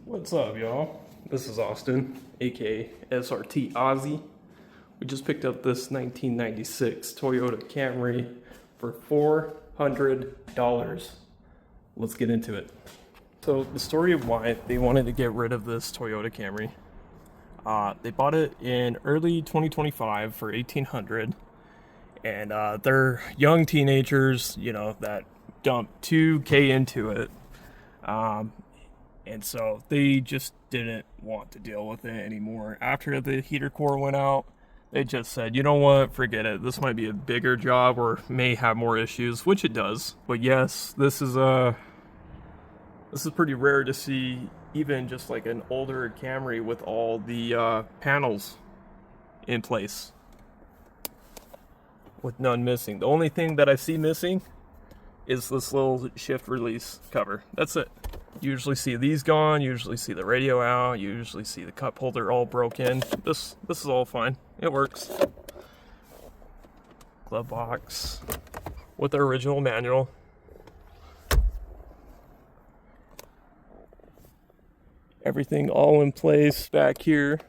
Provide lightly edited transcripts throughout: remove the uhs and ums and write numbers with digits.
What's up, y'all? This is Austin, aka SRT Ozzy. We just picked up this 1996 Toyota Camry for $400. Let's get into it. So the story of why they wanted to get rid of this Toyota Camry. They bought it in early 2025 for $1,800, and they're young teenagers, that dumped $2K into it. And so they just didn't want to deal with it anymore. After the heater core went out, they just said, you know what, forget it. This might be a bigger job or may have more issues, which it does. But yes, this is pretty rare to see, even just like an older Camry with all the panels in place with none missing. The only thing that I see missing is this little shift release cover. That's it. Usually see these gone, usually see the radio out, usually see the cup holder all broken. This is all fine. It works. Glove box with the original manual. Everything all in place back here.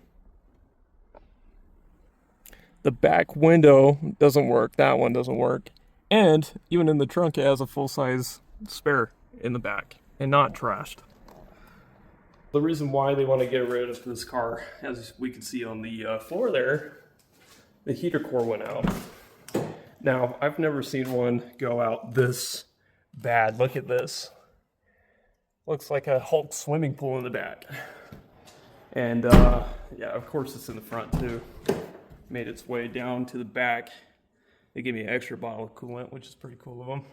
The back window doesn't work. That one doesn't work. And even in the trunk, it has a full-size spare in the back and not trashed. The reason why they want to get rid of this car, as we can see on the floor there, the heater core went out. Now, I've never seen one go out this bad. Look at this. Looks like a Hulk swimming pool in the back. And yeah, of course it's in the front too. Made its way down to the back. They gave me an extra bottle of coolant, which is pretty cool of them.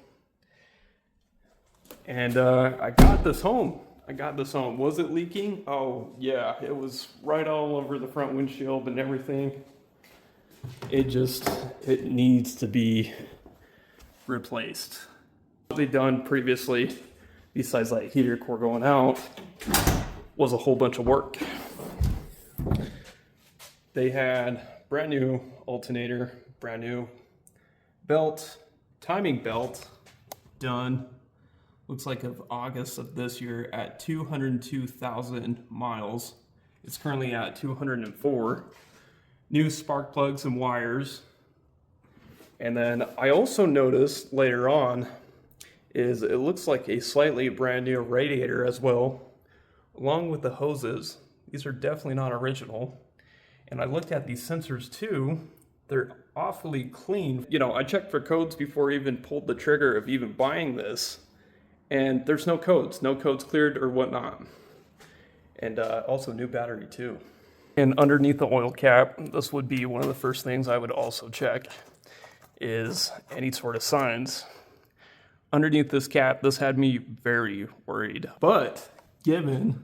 And I got this home. Was it leaking? Oh yeah, it was right all over the front windshield and everything. It needs to be replaced. What they've done previously, besides that heater core going out, was a whole bunch of work. They had brand new alternator, brand new belt, timing belt done. Looks like of August of this year at 202,000 miles. It's currently at 204. New spark plugs and wires. And then I also noticed later on is it looks like a slightly brand new radiator as well, along with the hoses. These are definitely not original. And I looked at these sensors too. They're awfully clean. I checked for codes before I even pulled the trigger of even buying this. And there's no codes cleared or whatnot. And also new battery too. And underneath the oil cap, this would be one of the first things I would also check, is any sort of signs. Underneath this cap, this had me very worried. But given,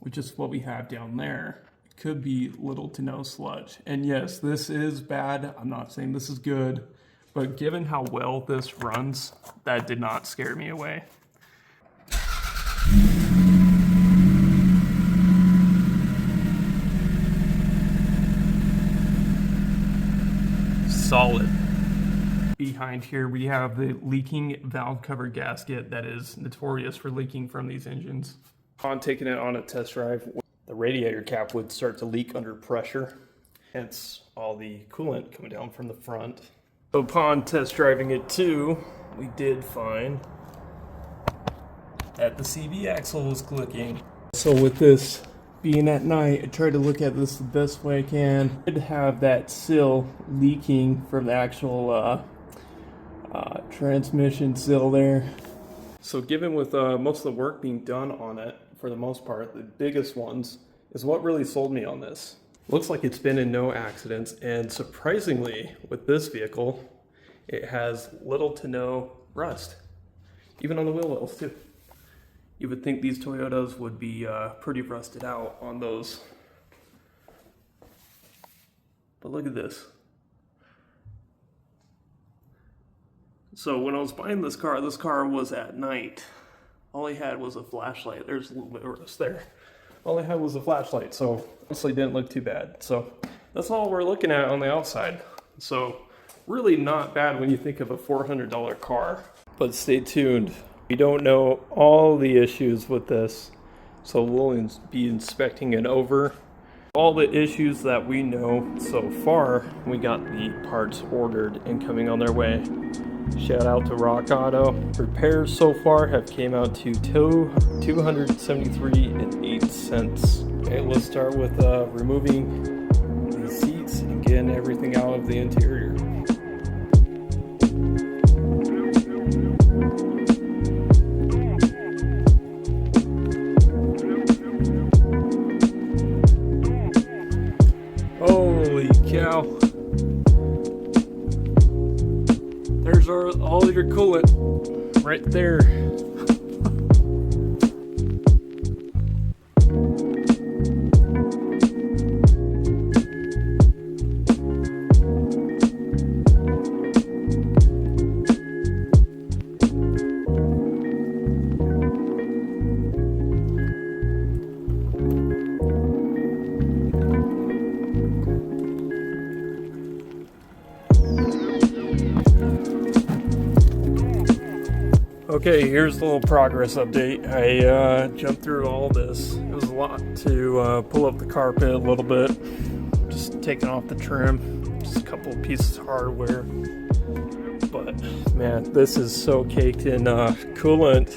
which is what we have down there, it could be little to no sludge. And yes, this is bad. I'm not saying this is good. But given how well this runs, that did not scare me away. Solid. Behind here we have the leaking valve cover gasket that is notorious for leaking from these engines. Upon taking it on a test drive, the radiator cap would start to leak under pressure, hence all the coolant coming down from the front. Upon test driving it too, we did find that the CV axle was clicking. So with this being at night, I tried to look at this the best way I can. I did have that seal leaking from the actual transmission seal there. So given with most of the work being done on it, for the most part, the biggest ones is what really sold me on this. Looks like it's been in no accidents, and surprisingly, with this vehicle, it has little to no rust, even on the wheel wells too. You would think these Toyotas would be pretty rusted out on those. But look at this. So when I was buying this car was at night. All I had was a flashlight. There's a little bit of rust there. All I had was a flashlight, so honestly didn't look too bad. So that's all we're looking at on the outside. So really not bad when you think of a $400 car. But stay tuned. We don't know all the issues with this. So we'll be inspecting it over. All the issues that we know so far, we got the parts ordered and coming on their way. Shout out to Rock Auto. Repairs so far have came out to $273.08. Okay, let's start with removing the seats and getting everything out of the interior. Holy cow. There's all your coolant right there. Okay, here's the little progress update. I jumped through all this. It was a lot to pull up the carpet a little bit, just taking off the trim, just a couple of pieces of hardware. But man, this is so caked in coolant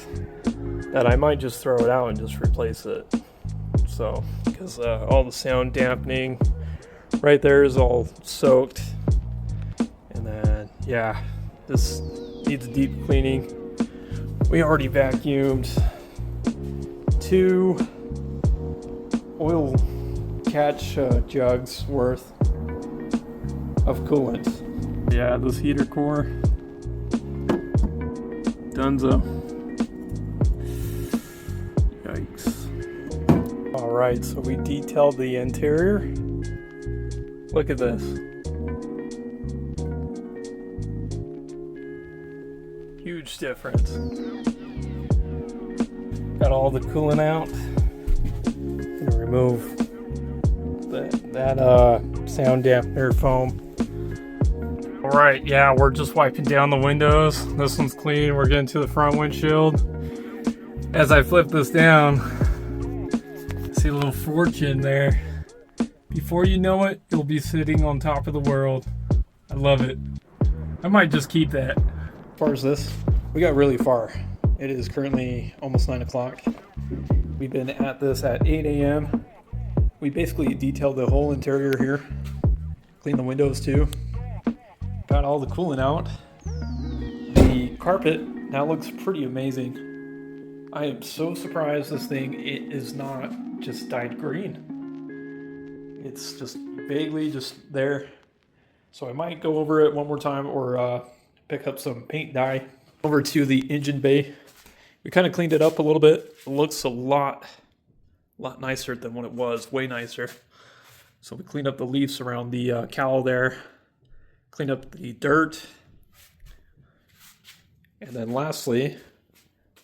that I might just throw it out and just replace it. So, because all the sound dampening right there is all soaked. And then, yeah, this needs deep cleaning. We already vacuumed 2 oil catch jugs worth of coolant. Yeah, this heater core, Dunzo. Yikes. Alright, so we detailed the interior. Look at this. Huge difference. Got all the coolant out. Gonna remove that sound dampener foam. Alright, yeah, we're just wiping down the windows. This one's clean. We're getting to the front windshield. As I flip this down, see a little fortune there. Before you know it, you'll be sitting on top of the world. I love it. I might just keep that. As far as this, we got really far. It is currently almost 9 o'clock. We've been at this at 8 a.m. We basically detailed the whole interior here. Cleaned the windows too. Got all the coolant out. The carpet now looks pretty amazing. I am so surprised this thing, it is not just dyed green. It's just vaguely just there. So I might go over it one more time or pick up some paint dye. Over to the engine bay. We kind of cleaned it up a little bit. It looks a lot nicer than what it was, way nicer. So we cleaned up the leaves around the cowl there. Cleaned up the dirt. And then lastly,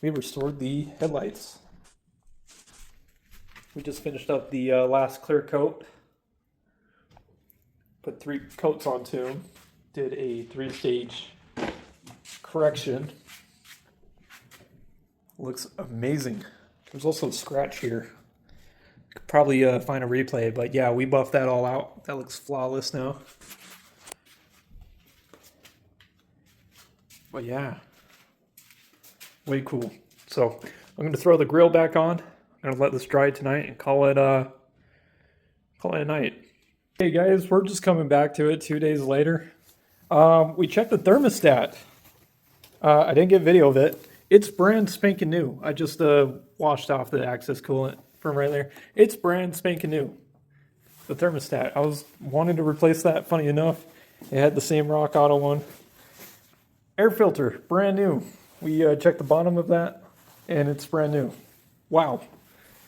we restored the headlights. We just finished up the last clear coat. Put 3 coats onto them. Did a 3-stage correction. Looks amazing. There's also a scratch here. Could probably find a replay, but yeah, we buffed that all out. That looks flawless now. But yeah, way cool. So I'm going to throw the grill back on. I'm going to let this dry tonight and call it a night. Hey guys, we're just coming back to it 2 days later. We checked the thermostat. I didn't get video of it. It's brand spanking new. I just washed off the excess coolant from right there. It's brand spanking new. The thermostat. I was wanting to replace that. Funny enough, it had the same Rock Auto one. Air filter, brand new. We checked the bottom of that, and it's brand new. Wow.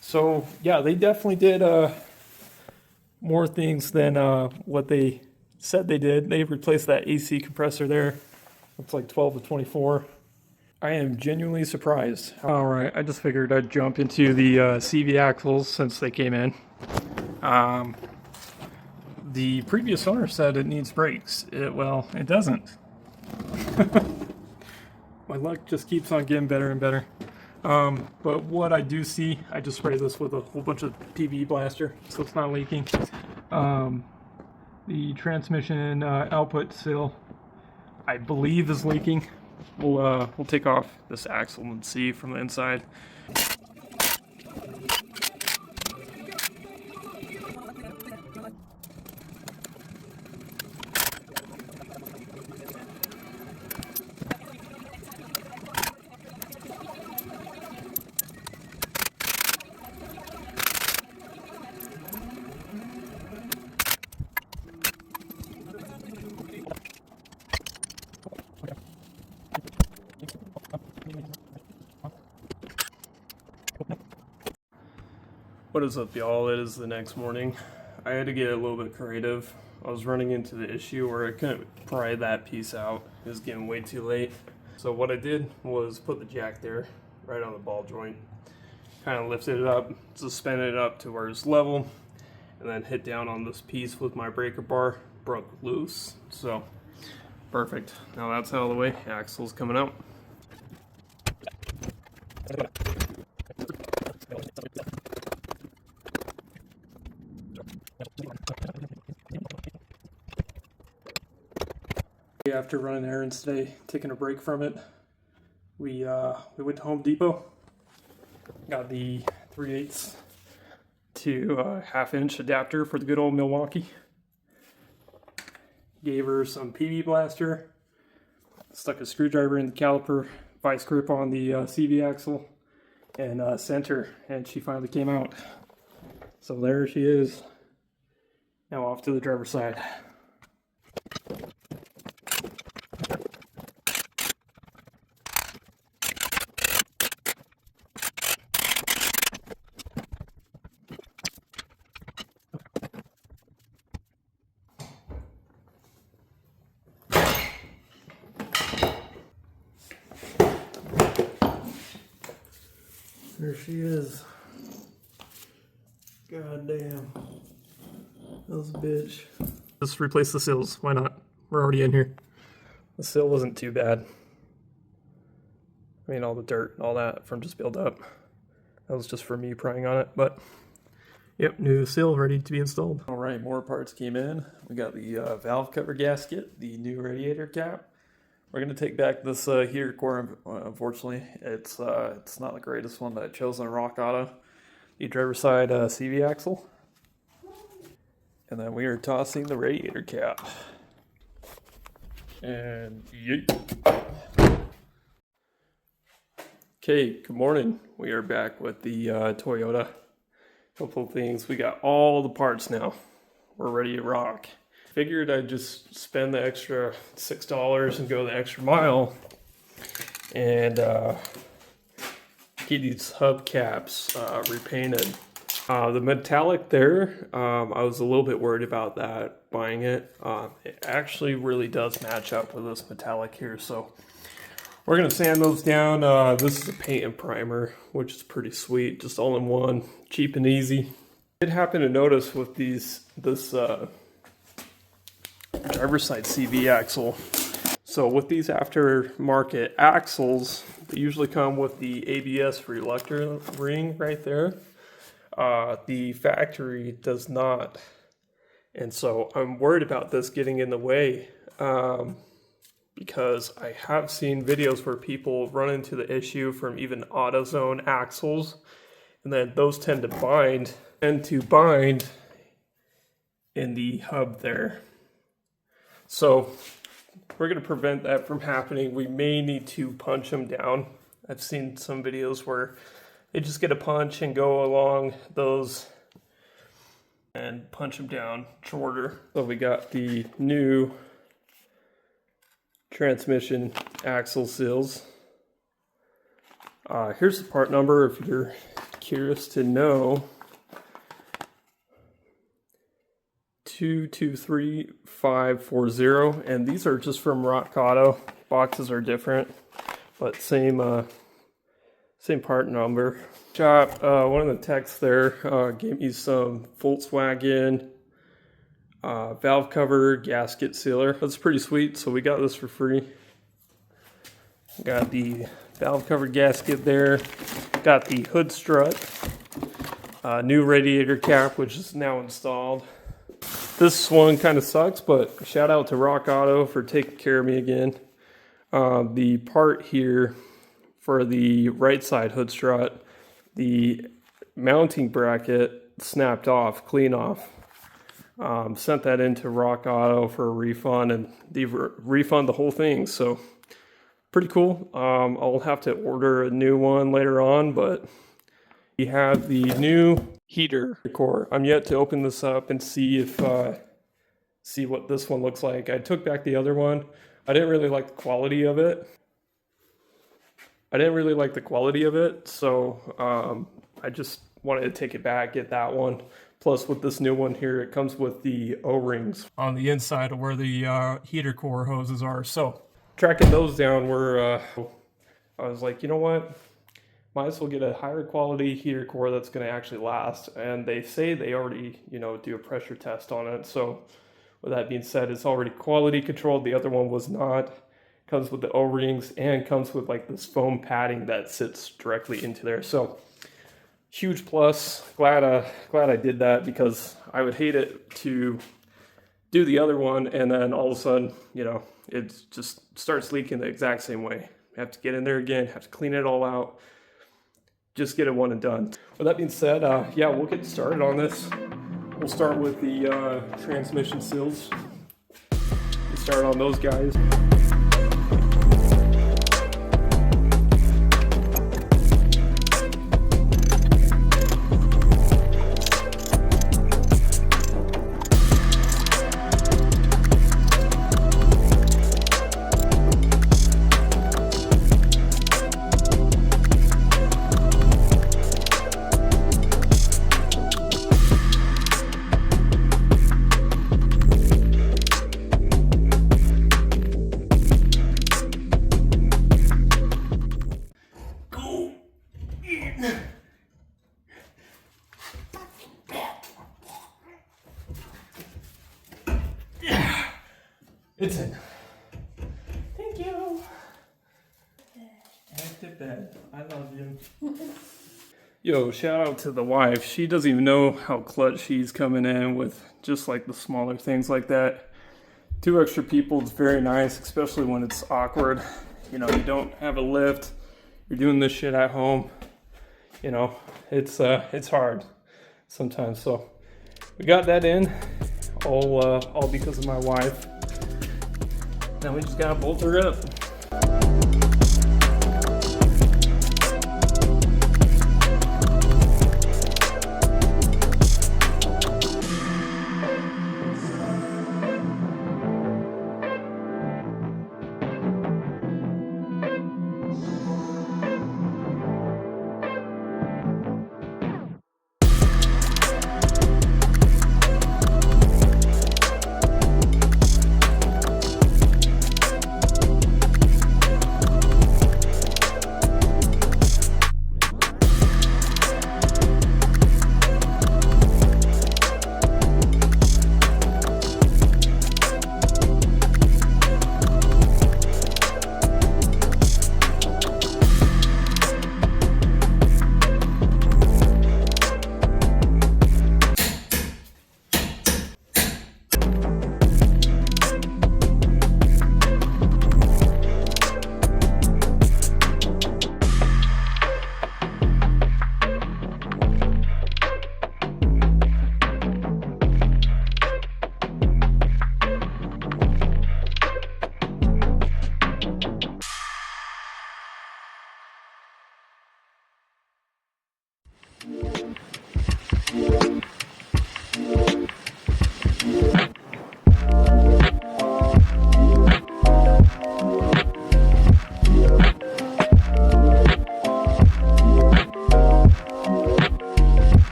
So yeah, they definitely did more things than what they said they did. They replaced that AC compressor there. It's like 12 to 24. I am genuinely surprised. All right, I just figured I'd jump into the CV axles since they came in. The previous owner said it needs brakes. Well, it doesn't. My luck just keeps on getting better and better. But what I do see, I just sprayed this with a whole bunch of PV blaster, so it's not leaking. The transmission output seal, I believe, is leaking. We'll take off this axle and see from the inside. What is up, y'all? It is the next morning. I had to get a little bit creative. I was running into the issue where I couldn't pry that piece out. It was getting way too late. So what I did was put the jack there, right on the ball joint. Kind of lifted it up, suspended it up to where it's level, and then hit down on this piece with my breaker bar. Broke loose. So, perfect. Now that's out of the way. Axle's coming out. After running errands today, taking a break from it, we went to Home Depot, got the 3/8 to 1/2 inch adapter for the good old Milwaukee. Gave her some PV blaster, stuck a screwdriver in the caliper, vice grip on the CV axle, and sent her, and she finally came out. So there she is. Now off to the driver's side. There she is. God damn. That was a bitch. Just replace the seals. Why not? We're already in here. The seal wasn't too bad. I mean, all the dirt and all that from just build up. That was just for me prying on it, but yep, new seal ready to be installed. All right, more parts came in. We got the valve cover gasket, the new radiator cap. We're gonna take back this heater core. Unfortunately, it's not the greatest one that I chose on Rock Auto. The driver's side CV axle, and then we are tossing the radiator cap. And yeet. Okay, good morning. We are back with the Toyota. Couple of things. We got all the parts now. We're ready to rock. Figured I'd just spend the extra $6 and go the extra mile and get these hubcaps repainted. The metallic there, I was a little bit worried about that buying it. It actually really does match up with this metallic here, so we're gonna sand those down. This is a paint and primer, which is pretty sweet, just all in one, cheap and easy. I did happen to notice with this driver's side CV axle. So with these aftermarket axles, they usually come with the ABS reluctor ring right there. The factory does not. And so I'm worried about this getting in the way because I have seen videos where people run into the issue from even AutoZone axles, and then those tend to bind in the hub there. So we're going to prevent that from happening. We may need to punch them down. I've seen some videos where they just get a punch and go along those and punch them down shorter. So we got the new transmission axle seals. Here's the part number if you're curious to know. 223540, and these are just from Rock Auto. Boxes are different, but same part number. Shop, one of the techs there gave me some Volkswagen valve cover gasket sealer. That's pretty sweet, so we got this for free. Got the valve cover gasket there. Got the hood strut. New radiator cap, which is now installed. This one kind of sucks, but shout out to Rock Auto for taking care of me again. The part here for the right side hood strut, the mounting bracket snapped off, clean off. Sent that into Rock Auto for a refund, and they refund the whole thing. So pretty cool. I'll have to order a new one later on, but we have the new heater core. I'm yet to open this up and see if see what this one looks like. I took back the other one. I didn't really like the quality of it. So I just wanted to take it back, get that one. Plus, with this new one here, it comes with the O-rings on the inside of where the heater core hoses are. So tracking those down, I was like, you know what? Might as well get a higher quality heater core that's going to actually last. And they say they already, do a pressure test on it. So with that being said, it's already quality controlled. The other one was not. Comes with the O-rings and comes with like this foam padding that sits directly into there. So huge plus. Glad I did that, because I would hate it to do the other one and then all of a sudden, it just starts leaking the exact same way. Have to get in there again, have to clean it all out. Just get it one and done. With that being said, yeah, we'll get started on this. We'll start with the transmission seals. We'll start on those guys. It's in. Thank you. Active bed. I love you. Yo, shout out to the wife. She doesn't even know how clutch she's coming in with just like the smaller things like that. 2 extra people is very nice, especially when it's awkward. You don't have a lift. You're doing this shit at home. It's hard sometimes. So we got that in, all because of my wife. Now we just gotta bolt her up.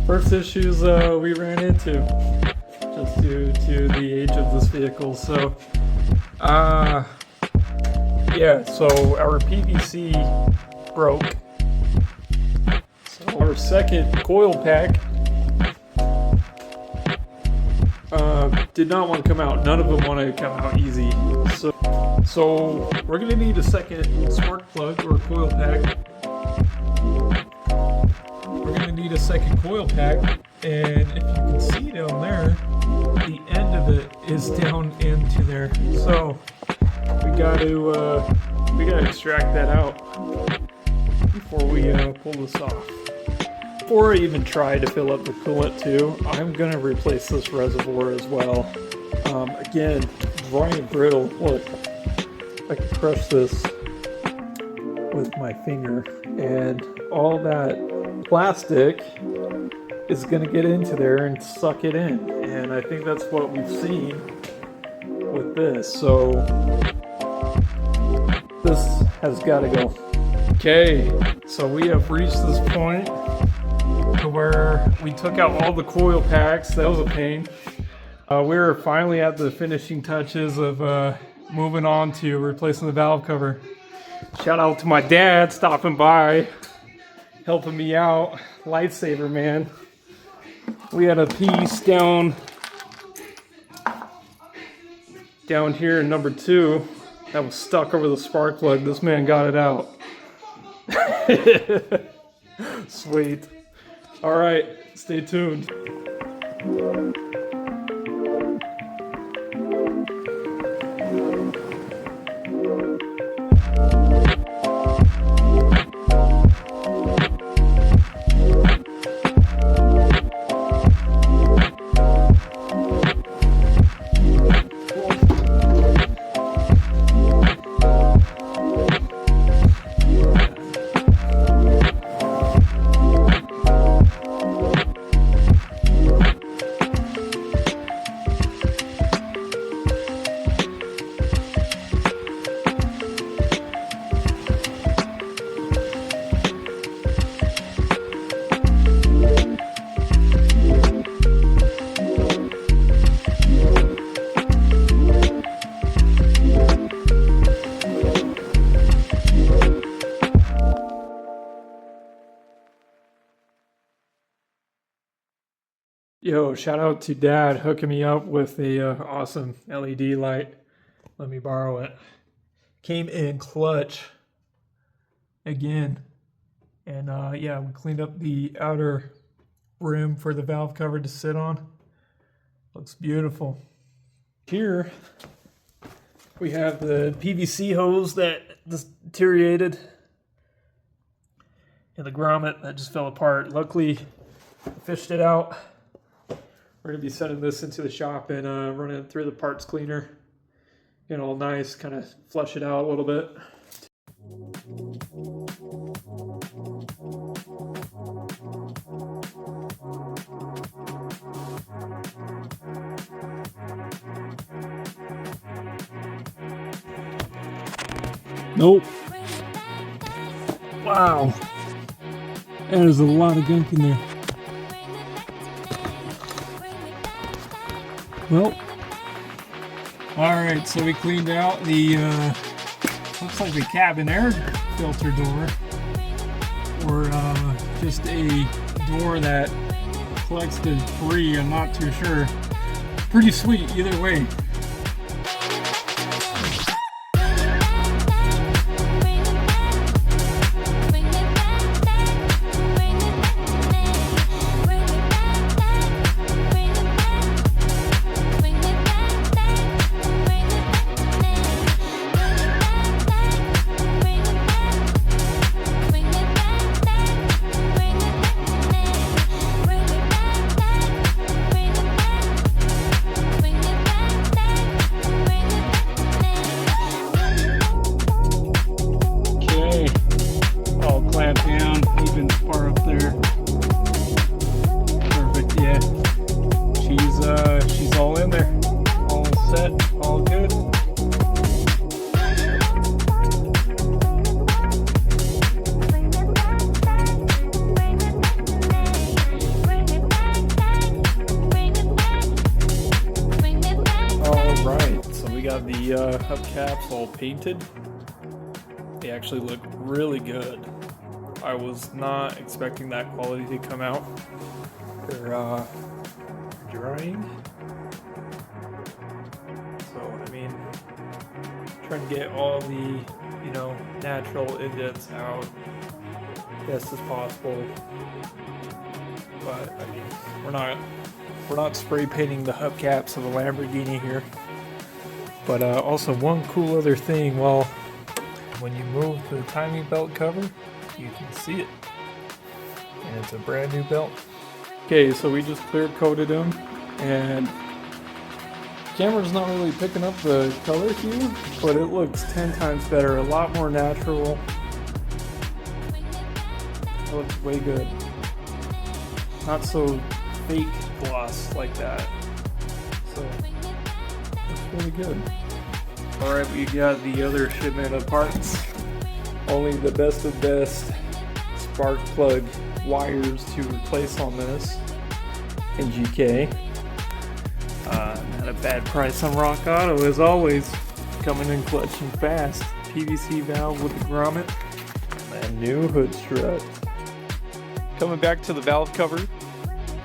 First issues we ran into. Just to the age of this vehicle. So, yeah, so our PVC broke. So our second coil pack did not want to come out. None of them wanted to come out easy. So we're going to need a second spark plug or coil pack. We're going to need a second coil pack, and if you can see down there, the end of it is down into there. So we got to extract that out before we pull this off. Before I even try to fill up the coolant too, I'm going to replace this reservoir as well. Again, dry and brittle. Look, I can crush this with my finger, and all that plastic is going to get into there and suck it in. And I think that's what we've seen with this. So this has got to go. Okay, so we have reached this point to where we took out all the coil packs. That was a pain. We're finally at the finishing touches of moving on to replacing the valve cover. Shout out to my dad stopping by, helping me out. Lifesaver, man. We had a piece down here in number 2 that was stuck over the spark plug. This man got it out. Sweet. All right, stay tuned. Yo, shout out to Dad hooking me up with a awesome LED light. Let me borrow it. Came in clutch again. And yeah, we cleaned up the outer rim for the valve cover to sit on. Looks beautiful. Here we have the PVC hose that deteriorated and the grommet that just fell apart. Luckily, I fished it out. We're going to be sending this into the shop and running it through the parts cleaner. Get it all nice, kind of flush it out a little bit. Nope. Wow. There's a lot of gunk in there. Well, alright, so we cleaned out the, looks like the cabin air filter door, or just a door that collects the debris, I'm not too sure. Pretty sweet either way. hubcaps all painted. They actually look really good. I was not expecting that quality to come out. They're drying. So, I mean, trying to get all the, natural indents out best as possible. But, I mean, we're not spray painting the hubcaps of a Lamborghini here. But also one cool other thing, well, when you move the timing belt cover, you can see it. And it's a brand new belt. Okay, so we just clear coated them, and camera's not really picking up the color hue, but it looks 10 times better, a lot more natural. It looks way good. Not so fake gloss like that. So, looks really good. Alright, we got the other shipment of parts. Only the best of best spark plug wires to replace on this in GK. Not a bad price on Rock Auto as always. Coming in clutch and fast. PVC valve with the grommet and new hood strut. Coming back to the valve cover,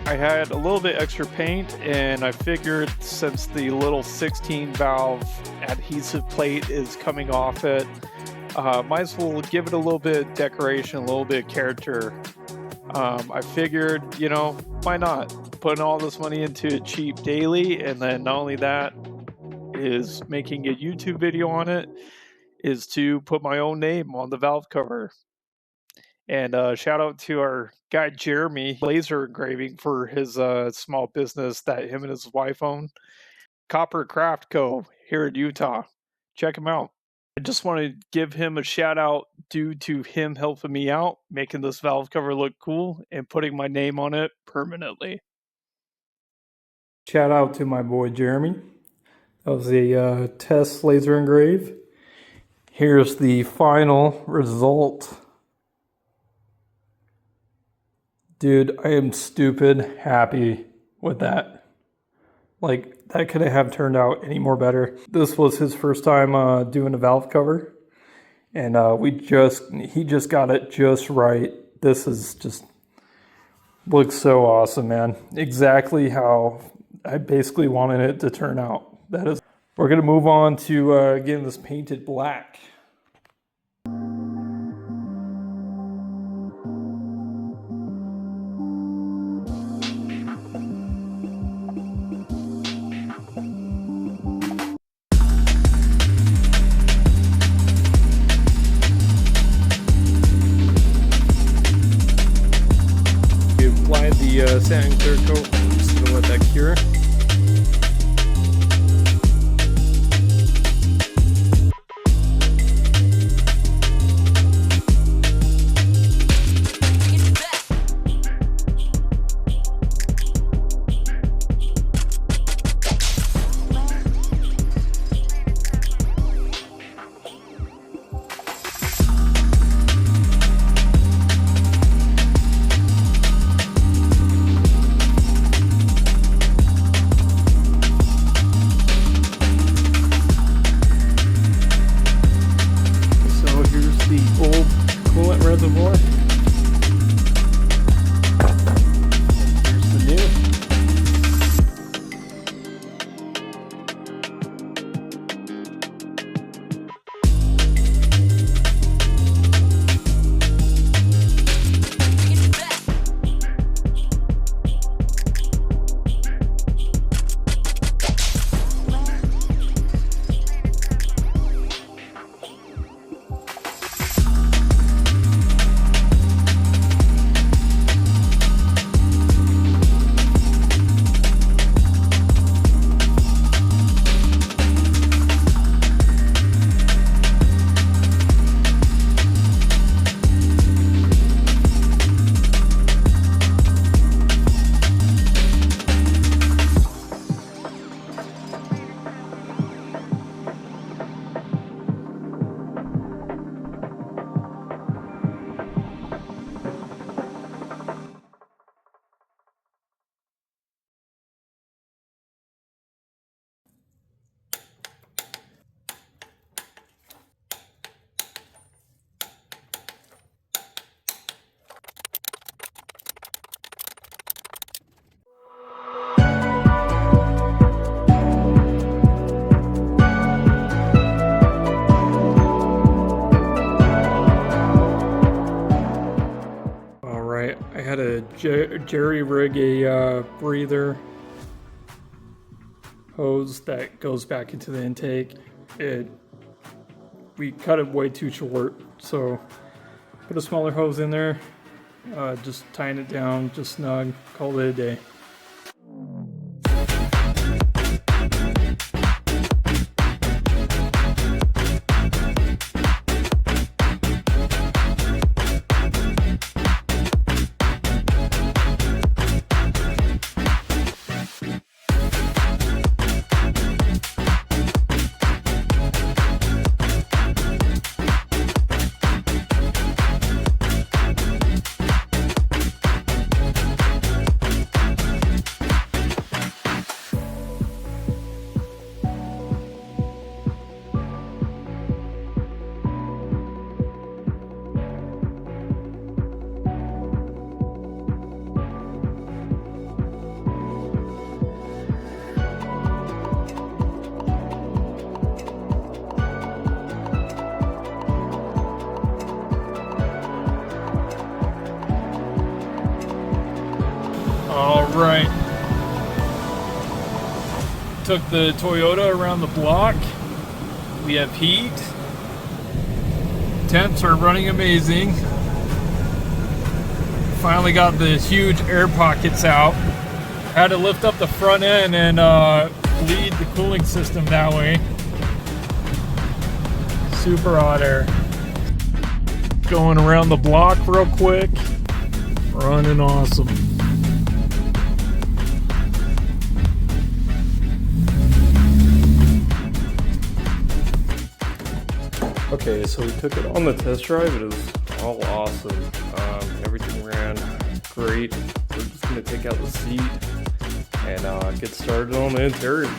I had a little bit extra paint, and I figured since the little 16 valve adhesive plate is coming off it, might as well give it a little bit of decoration, a little bit of character. I figured, why not? Putting all this money into it cheap daily, and then not only that, is making a YouTube video on it, is to put my own name on the valve cover. And shout out to our guy Jeremy, laser engraving for his small business that him and his wife own, Copper Craft Co. here in Utah. Check him out. I just want to give him a shout out due to him helping me out, making this valve cover look cool and putting my name on it permanently. Shout out to my boy Jeremy. That was a test laser engrave. Here's the final result. Dude, I am stupid happy with that. Like, that couldn't have turned out any more better. This was his first time doing a valve cover. And he just got it just right. This is just, looks so awesome, man. Exactly how I basically wanted it to turn out. We're gonna move on to getting this painted black. Sand and clear coat. I'm just gonna let that cure. jerry rig a breather hose that goes back into the intake. We cut it way too short, so put a smaller hose in there, just tying it down, just snug, call it a day. All right. Took the Toyota around the block. We have heat. Temps are running amazing. Finally got the huge air pockets out. Had to lift up the front end and lead the cooling system that way. Super hot air. Going around the block real quick. Running awesome. Okay, so we took it on the test drive. It was all awesome. Everything ran great. We're just gonna take out the seat and get started on the interior.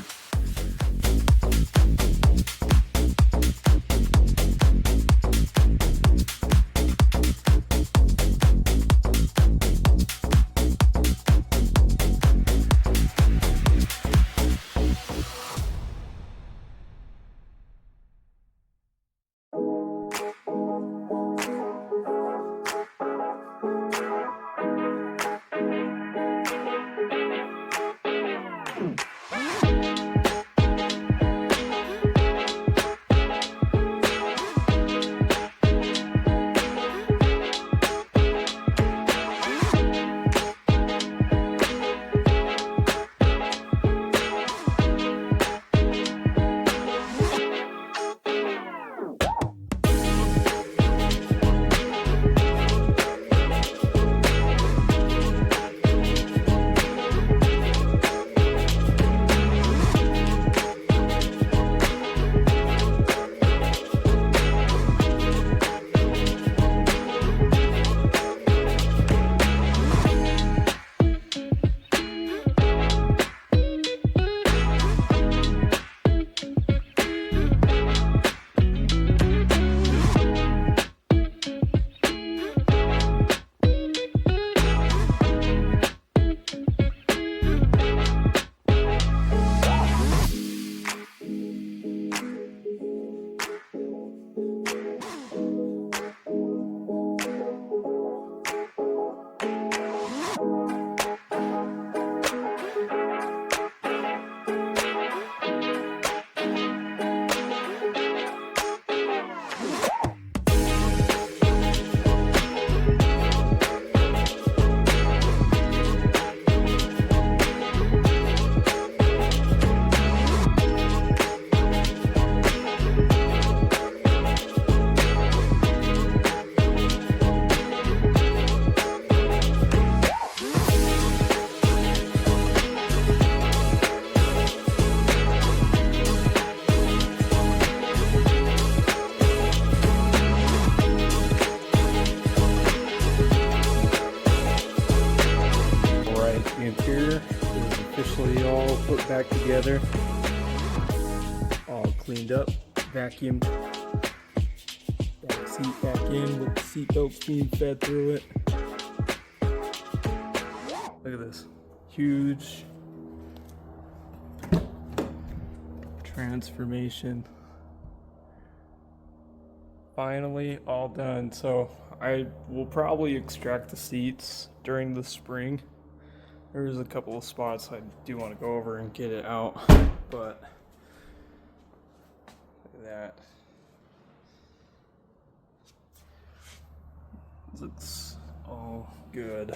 Officially all put back together, all cleaned up, vacuumed, back seat back in with the seat belts being fed through it. Look at this huge transformation Finally all done. So I will probably extract the seats during the spring. There's a couple of spots I do want to go over and get it out, but look at that. Looks all good.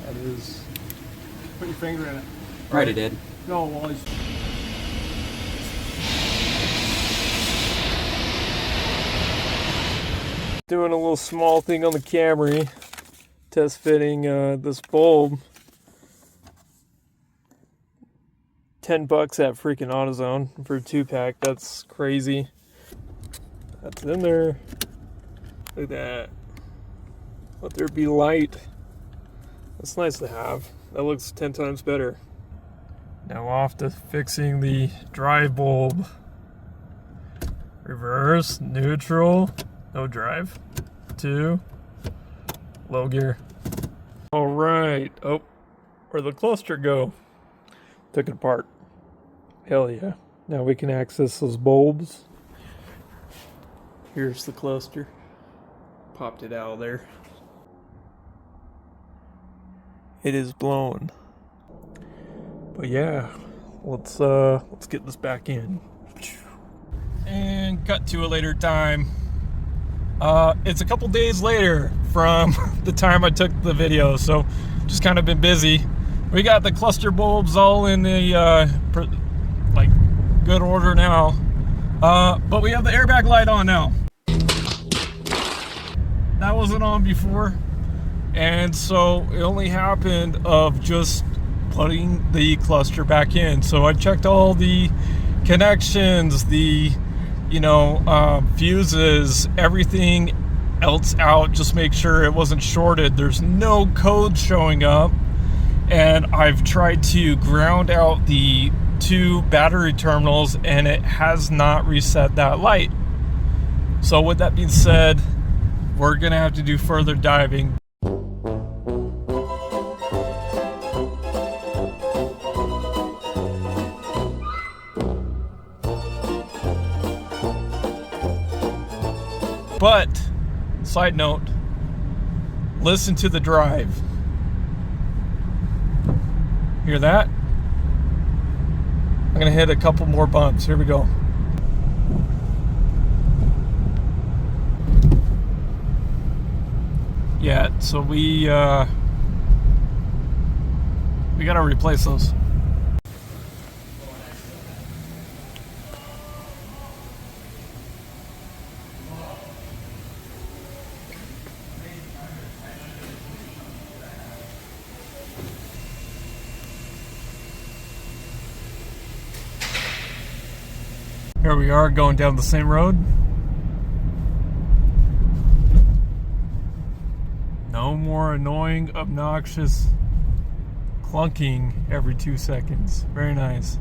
That is. Put your finger in it. Already did. No, while he's. Doing a little small thing on the Camry, test fitting this bulb. $10 at freaking AutoZone for a 2-pack. That's crazy. That's in there. Look at that. Let there be light. That's nice to have. That looks 10 times better. Now off to fixing the drive bulb. Reverse, neutral, no drive. 2, low gear. All right. Oh, where'd the cluster go? Took it apart. Hell yeah. Now we can access those bulbs. Here's the cluster. Popped it out of there. It is blown. But yeah, let's get this back in. And cut to a later time. It's a couple days later from the time I took the video, so just kind of been busy. We got the cluster bulbs all in the like good order now, but we have the airbag light on now. That wasn't on before, and so it only happened of just putting the cluster back in. So I checked all the connections, the fuses, everything else out, just make sure it wasn't shorted. There's no code showing up, and I've tried to ground out the 2 battery terminals and it has not reset that light. So with that being said, we're gonna have to do further diving. But, side note, listen to the drive. Hear that? I'm gonna hit a couple more bumps. Here we go. Yeah, so we gotta replace those. Here we are going down the same road. No more annoying, obnoxious clunking every 2 seconds. Very nice.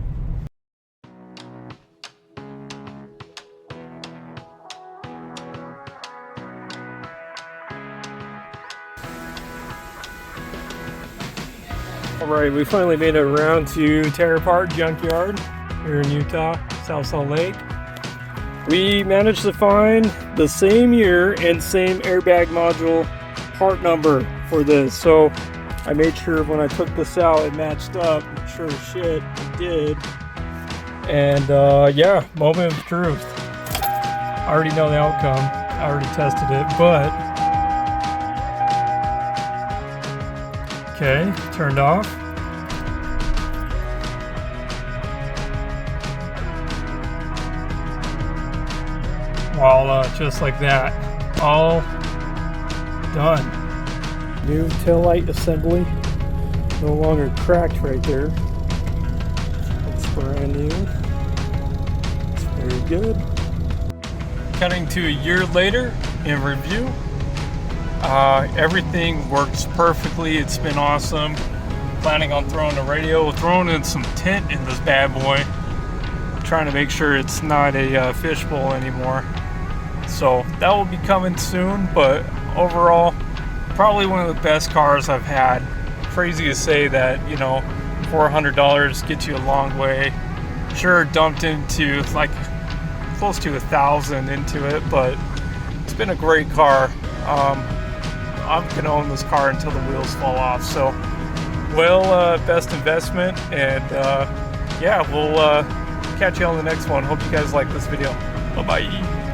Alright, we finally made it around to Terra Park Junkyard here in Utah, South Salt Lake. We managed to find the same year and same airbag module part number for this. So I made sure when I took this out it matched up. Sure as shit, it did. And yeah, moment of truth. I already know the outcome. I already tested it, but okay, turned off. Voila, just like that. All done. New taillight assembly. No longer cracked right there. It's brand new. It's very good. Cutting to a year later in review. Everything works perfectly. It's been awesome. Planning on throwing a radio, throwing in some tint in this bad boy. Trying to make sure it's not a fishbowl anymore. So that will be coming soon, but overall, probably one of the best cars I've had. Crazy to say that, you know, $400 gets you a long way. Sure, dumped into like close to $1,000 into it, but it's been a great car. I'm gonna own this car until the wheels fall off. So, well, best investment, and yeah, we'll catch you on the next one. Hope you guys like this video. Bye bye.